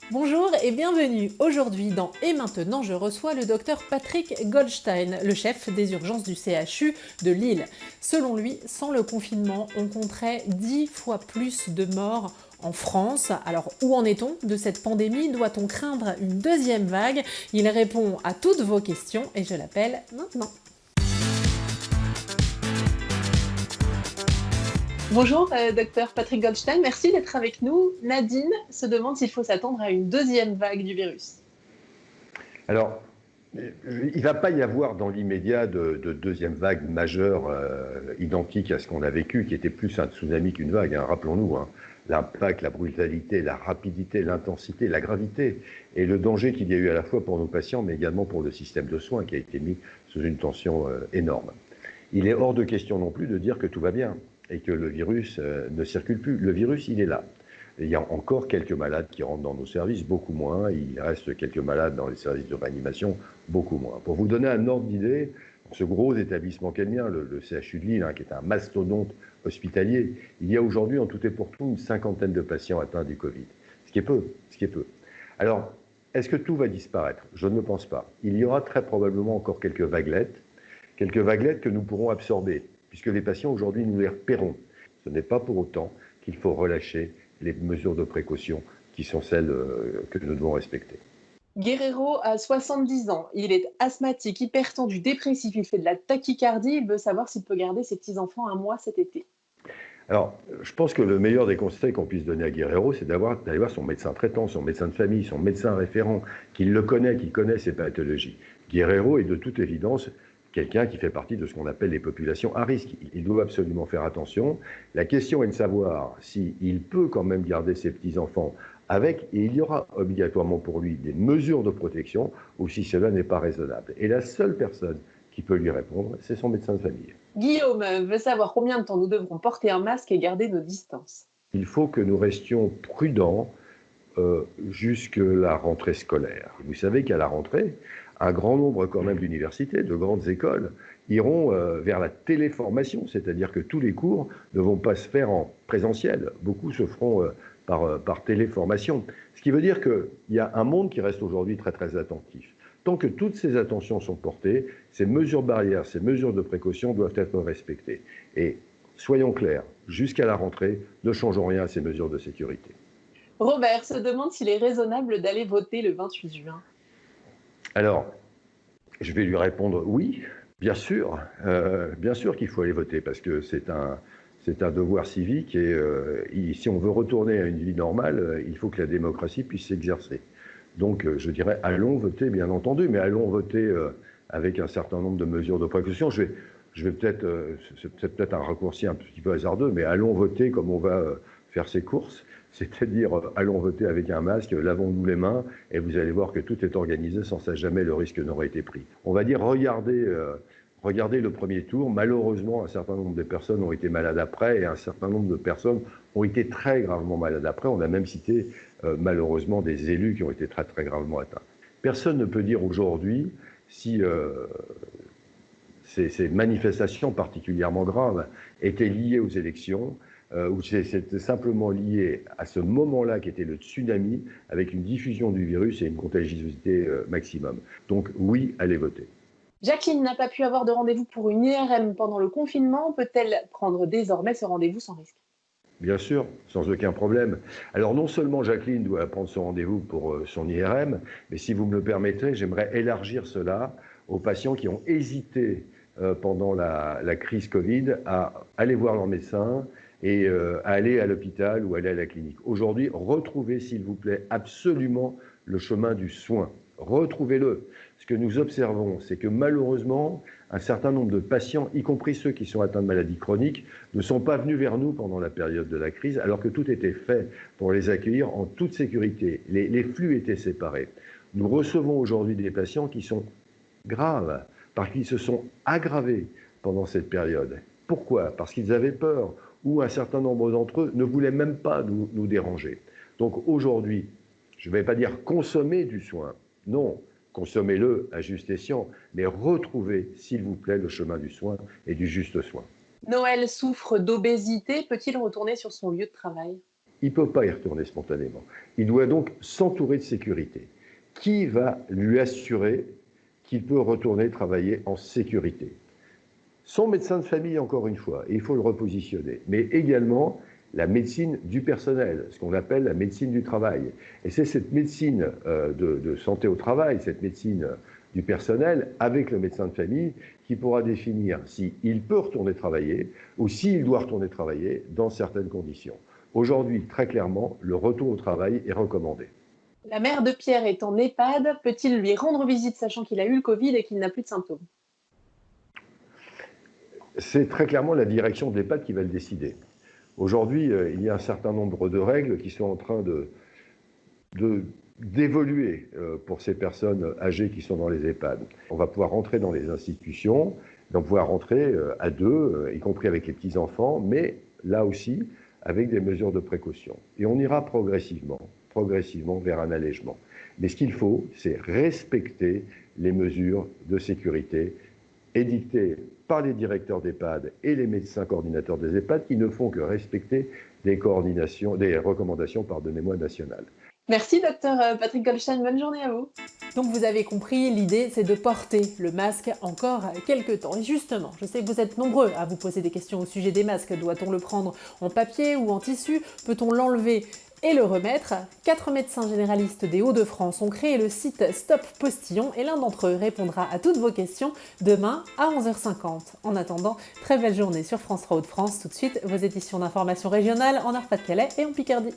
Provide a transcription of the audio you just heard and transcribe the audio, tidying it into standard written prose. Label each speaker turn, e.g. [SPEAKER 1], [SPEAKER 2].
[SPEAKER 1] Bonjour et bienvenue. Aujourd'hui dans Et maintenant, je reçois le docteur Patrick Goldstein, le chef des urgences du CHU de Lille. Selon lui, sans le confinement, on compterait 10 fois plus de morts en France. Alors, où en est-on de cette pandémie? Doit-on craindre une deuxième vague? Il répond à toutes vos questions et je l'appelle maintenant. Bonjour, docteur Patrick Goldstein, merci d'être avec nous. Nadine se demande s'il faut s'attendre à une deuxième vague du virus.
[SPEAKER 2] Alors, il ne va pas y avoir dans l'immédiat de deuxième vague majeure identique à ce qu'on a vécu, qui était plus un tsunami qu'une vague, hein, rappelons-nous. Hein. L'impact, la brutalité, la rapidité, l'intensité, la gravité et le danger qu'il y a eu à la fois pour nos patients, mais également pour le système de soins qui a été mis sous une tension énorme. Il est hors de question non plus de dire que tout va bien et que le virus ne circule plus. Le virus, il est là. Il y a encore quelques malades qui rentrent dans nos services, beaucoup moins. Il reste quelques malades dans les services de réanimation, beaucoup moins. Pour vous donner un ordre d'idée, ce gros établissement qu'est le mien, le CHU de Lille, hein, qui est un mastodonte hospitalier, il y a aujourd'hui en tout et pour tout une cinquantaine de patients atteints du Covid. Ce qui est peu, ce qui est peu. Alors, est-ce que tout va disparaître? Je ne le pense pas. Il y aura très probablement encore quelques vaguelettes que nous pourrons absorber, puisque les patients aujourd'hui, nous les repérons. Ce n'est pas pour autant qu'il faut relâcher les mesures de précaution qui sont celles que nous devons respecter.
[SPEAKER 1] Guerrero a 70 ans, il est asthmatique, hypertendu, dépressif, il fait de la tachycardie, il veut savoir s'il peut garder ses petits-enfants un mois cet été.
[SPEAKER 2] Alors, je pense que le meilleur des conseils qu'on puisse donner à Guerrero, c'est d'aller voir son médecin traitant, son médecin de famille, son médecin référent, qui le connaît, qui connaît ses pathologies. Guerrero est de toute évidence quelqu'un qui fait partie de ce qu'on appelle les populations à risque. Il doit absolument faire attention. La question est de savoir s'il peut quand même garder ses petits-enfants avec, et il y aura obligatoirement pour lui des mesures de protection, ou si cela n'est pas raisonnable. Et la seule personne qui peut lui répondre, c'est son médecin de famille.
[SPEAKER 1] Guillaume veut savoir combien de temps nous devrons porter un masque et garder nos distances.
[SPEAKER 2] Il faut que nous restions prudents jusque la rentrée scolaire. Vous savez qu'à la rentrée, un grand nombre quand même d'universités, de grandes écoles, iront vers la téléformation, c'est-à-dire que tous les cours ne vont pas se faire en présentiel. Beaucoup se feront par téléformation. Ce qui veut dire qu'il y a un monde qui reste aujourd'hui très très attentif. Tant que toutes ces attentions sont portées, ces mesures barrières, ces mesures de précaution doivent être respectées. Et soyons clairs, jusqu'à la rentrée, ne changeons rien à ces mesures de sécurité.
[SPEAKER 1] Robert se demande s'il est raisonnable d'aller voter le 28 juin.
[SPEAKER 2] Alors, je vais lui répondre oui, bien sûr qu'il faut aller voter parce que c'est un devoir civique et si on veut retourner à une vie normale, il faut que la démocratie puisse s'exercer. Donc, je dirais allons voter, bien entendu, mais allons voter avec un certain nombre de mesures de précaution. Je vais peut-être, c'est peut-être un raccourci un petit peu hasardeux, mais allons voter comme on va faire ses courses. C'est-à-dire, allons voter avec un masque, lavons-nous les mains, et vous allez voir que tout est organisé sans ça jamais le risque n'aurait été pris. On va dire, regardez le premier tour. Malheureusement, un certain nombre de personnes ont été malades après, et un certain nombre de personnes ont été très gravement malades après. On a même cité, malheureusement, des élus qui ont été très, très gravement atteints. Personne ne peut dire aujourd'hui si ces manifestations particulièrement graves étaient liées aux élections, où c'était simplement lié à ce moment-là qui était le tsunami, avec une diffusion du virus et une contagiosité maximum. Donc oui, allez voter.
[SPEAKER 1] Jacqueline n'a pas pu avoir de rendez-vous pour une IRM pendant le confinement. Peut-elle prendre désormais ce rendez-vous sans risque?
[SPEAKER 2] Bien sûr, sans aucun problème. Alors non seulement Jacqueline doit prendre son rendez-vous pour son IRM, mais si vous me le permettez, j'aimerais élargir cela aux patients qui ont hésité pendant la crise Covid à aller voir leur médecin et à aller à l'hôpital ou aller à la clinique. Aujourd'hui, retrouvez s'il vous plaît absolument le chemin du soin. Retrouvez-le. Ce que nous observons, c'est que malheureusement, un certain nombre de patients, y compris ceux qui sont atteints de maladies chroniques, ne sont pas venus vers nous pendant la période de la crise, alors que tout était fait pour les accueillir en toute sécurité. Les flux étaient séparés. Nous recevons aujourd'hui des patients qui sont graves, parce qu'ils se sont aggravés pendant cette période. Pourquoi? Parce qu'ils avaient peur, ou un certain nombre d'entre eux ne voulaient même pas nous déranger. Donc aujourd'hui, je ne vais pas dire consommer du soin, non, consommez-le à juste escient, mais retrouvez, s'il vous plaît, le chemin du soin et du juste soin.
[SPEAKER 1] Noël souffre d'obésité. Peut-il retourner sur son lieu de travail?
[SPEAKER 2] Il ne peut pas y retourner spontanément. Il doit donc s'entourer de sécurité. Qui va lui assurer qu'il peut retourner travailler en sécurité? Son médecin de famille, encore une fois, et il faut le repositionner, mais également la médecine du personnel, ce qu'on appelle la médecine du travail. Et c'est cette médecine de santé au travail, cette médecine du personnel, avec le médecin de famille, qui pourra définir s'il peut retourner travailler ou s'il doit retourner travailler dans certaines conditions. Aujourd'hui, très clairement, le retour au travail est recommandé.
[SPEAKER 1] La mère de Pierre est en EHPAD. Peut-il lui rendre visite sachant qu'il a eu le Covid et qu'il n'a plus de symptômes?
[SPEAKER 2] C'est très clairement la direction de l'EHPAD qui va le décider. Aujourd'hui, il y a un certain nombre de règles qui sont en train d'évoluer pour ces personnes âgées qui sont dans les EHPAD. On va pouvoir rentrer dans les institutions, on va pouvoir rentrer à deux, y compris avec les petits-enfants, mais là aussi avec des mesures de précaution. Et on ira progressivement vers un allègement. Mais ce qu'il faut, c'est respecter les mesures de sécurité édictées par les directeurs d'EHPAD et les médecins coordinateurs des EHPAD qui ne font que respecter des recommandations nationales.
[SPEAKER 1] Merci, docteur Patrick Goldstein. Bonne journée à vous. Donc vous avez compris, l'idée c'est de porter le masque encore quelques temps. Et justement, je sais que vous êtes nombreux à vous poser des questions au sujet des masques. Doit-on le prendre en papier ou en tissu? Peut-on l'enlever et le remettre? 4 médecins généralistes des Hauts-de-France ont créé le site Stop Postillon et l'un d'entre eux répondra à toutes vos questions demain à 11h50. En attendant, très belle journée sur France 3 Hauts-de-France. Tout de suite, vos éditions d'information régionale en Nord-Pas-de-Calais et en Picardie.